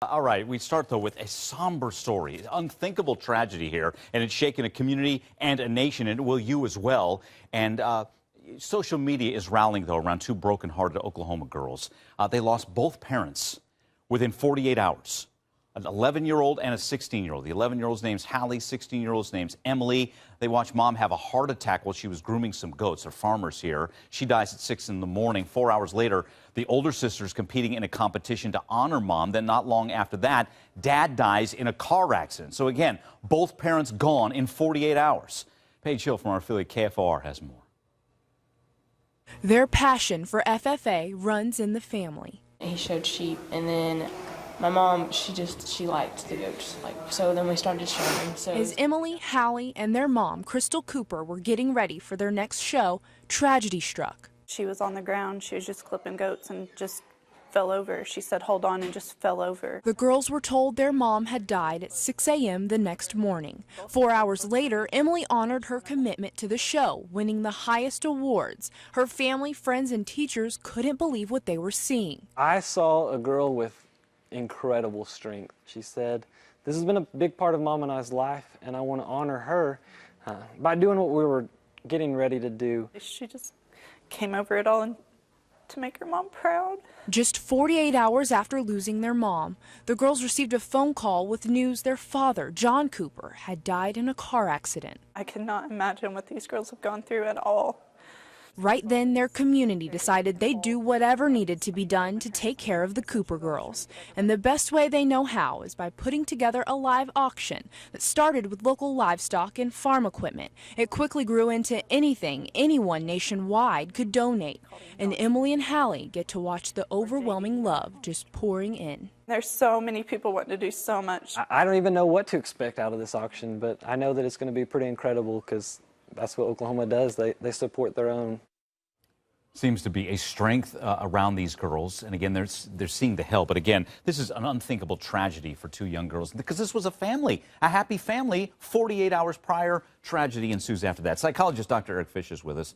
All right, we start, though, with a somber story. Unthinkable tragedy here, and it's shaken a community and a nation, and it will you as well. And social media is rallying, though, around two broken-hearted Oklahoma girls. They lost both parents within 48 hours. An 11-year-old and a 16-year-old. The 11-year-old's name's Hallie, 16-year-old's name's Emily. They watched mom have a heart attack while she was grooming some goats. They're farmers here. She dies at 6 in the morning. 4 hours later, the older sister's competing in a competition to honor mom. Then not long after that, dad dies in a car accident. So again, both parents gone in 48 hours. Paige Hill from our affiliate KFOR has more. Their passion for FFA runs in the family. He showed sheep, and then my mom, she liked the goats, so then we started showing. So as Emily, Hallie, and their mom, Crystal Cooper, were getting ready for their next show, tragedy struck. She was on the ground, she was just clipping goats and just fell over. She said, "Hold on," and just fell over. The girls were told their mom had died at 6 a.m. the next morning. 4 hours later, Emily honored her commitment to the show, winning the highest awards. Her family, friends, and teachers couldn't believe what they were seeing. I saw a girl with incredible strength. She said, "This has been a big part of Mom and I's life, and I want to honor her by doing what we were getting ready to do." She just came over it all and to make her mom proud. Just 48 hours after losing their mom, the girls received a phone call with news their father, John Cooper, had died in a car accident. I cannot imagine what these girls have gone through at all. Right then, their community decided they'd do whatever needed to be done to take care of the Cooper girls. And the best way they know how is by putting together a live auction that started with local livestock and farm equipment. It quickly grew into anything anyone nationwide could donate. And Emily and Hallie get to watch the overwhelming love just pouring in. There's so many people wanting to do so much. I don't even know what to expect out of this auction, but I know that it's going to be pretty incredible because that's what Oklahoma does. They support their own. Seems to be a strength around these girls. And again, they're seeing the help. But again, this is an unthinkable tragedy for two young girls because this was a family, a happy family. 48 hours prior, tragedy ensues after that. Psychologist Dr. Erik Fisher is with us.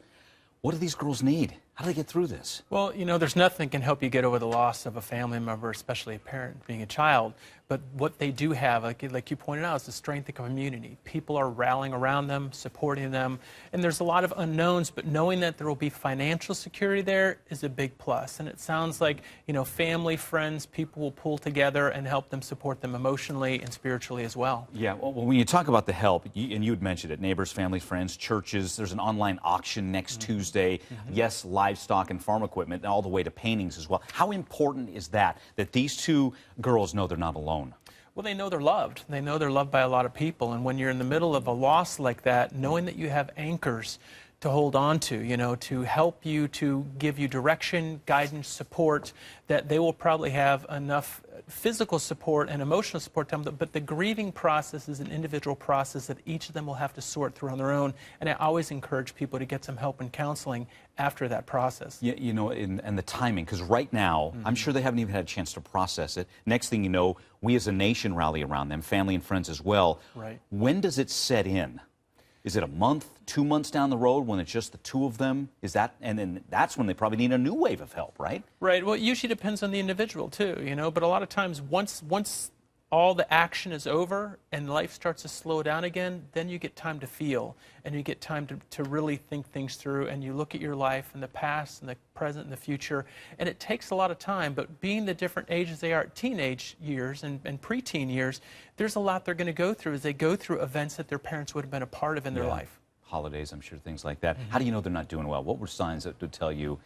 What do these girls need? How do they get through this? Well, you know, there's nothing can help you get over the loss of a family member, especially a parent being a child. But what they do have, like you pointed out, is the strength of community. People are rallying around them, supporting them. And there's a lot of unknowns, but knowing that there will be financial security there is a big plus. And it sounds like, you know, family, friends, people will pull together and help them support them emotionally and spiritually as well. Yeah, well, when you talk about the help, and you had mentioned it, neighbors, families, friends, churches, there's an online auction next Tuesday. Yes, livestock and farm equipment, and all the way to paintings as well. How important is that these two girls know they're not alone? Well, they know they're loved. They know they're loved by a lot of people. And when you're in the middle of a loss like that, knowing that you have anchors to hold on to, you know, to help you, to give you direction, guidance, support, that they will probably have enough physical support and emotional support to them, but the grieving process is an individual process that each of them will have to sort through on their own. And I always encourage people to get some help and counseling after that process. Yeah, you know, and the timing, because right now, I'm sure they haven't even had a chance to process it. Next thing you know, we as a nation rally around them, family and friends as well. Right. When does it set in? Is it a month, 2 months down the road when it's just the two of them? Is that, and then that's when they probably need a new wave of help, right? Right. Well, it usually depends on the individual too, you know, but a lot of times once all the action is over and life starts to slow down again, then you get time to feel and you get time to really think things through, and you look at your life and the past and the present and the future, and it takes a lot of time. But being the different ages they are, teenage years and preteen years, there's a lot they're going to go through as they go through events that their parents would have been a part of in their life. Holidays, I'm sure, things like that. How do you know they're not doing well? What were signs that would tell you,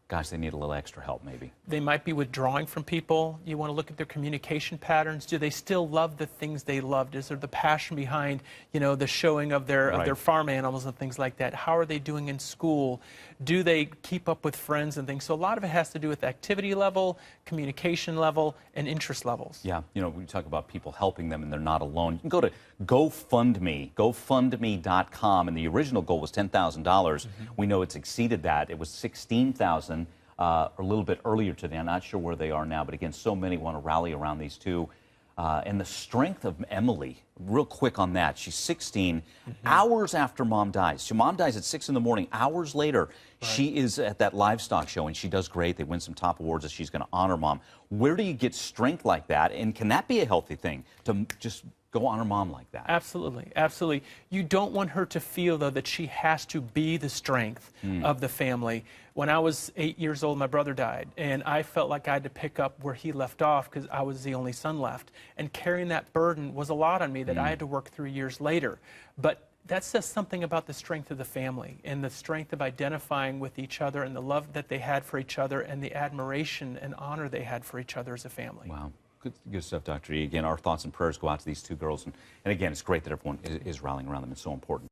gosh, they need a little extra help maybe? They might be withdrawing from people. You want to look at their communication patterns. Do they still love the things they loved? Is there the passion behind, you know, the showing of their farm animals and things like that? How are they doing in school? Do they keep up with friends and things? So a lot of it has to do with activity level, communication level, and interest levels. Yeah, you know, we talk about people helping them and they're not alone. You can go to GoFundMe, GoFundMe.com, and the original goal was $10,000. We know it's exceeded that. It was $16,000 a little bit earlier today. I'm not sure where they are now, but again, so many want to rally around these two. and the strength of Emily, real quick on that. She's 16, hours after Mom dies. So Mom dies at 6 in the morning. Hours later, she is at that livestock show, and she does great. They win some top awards as she's going to honor Mom. Where do you get strength like that, and can that be a healthy thing, to just go honor Mom like that? Absolutely, absolutely. You don't want her to feel, though, that she has to be the strength of the family. When I was 8 years old, my brother died, and I felt like I had to pick up where he left off because I was the only son left. And carrying that burden was a lot on me that I had to work through years later. But that says something about the strength of the family and the strength of identifying with each other and the love that they had for each other and the admiration and honor they had for each other as a family. Wow. Good stuff, Dr. E. Again, our thoughts and prayers go out to these two girls. And again, it's great that everyone is rallying around them. It's so important.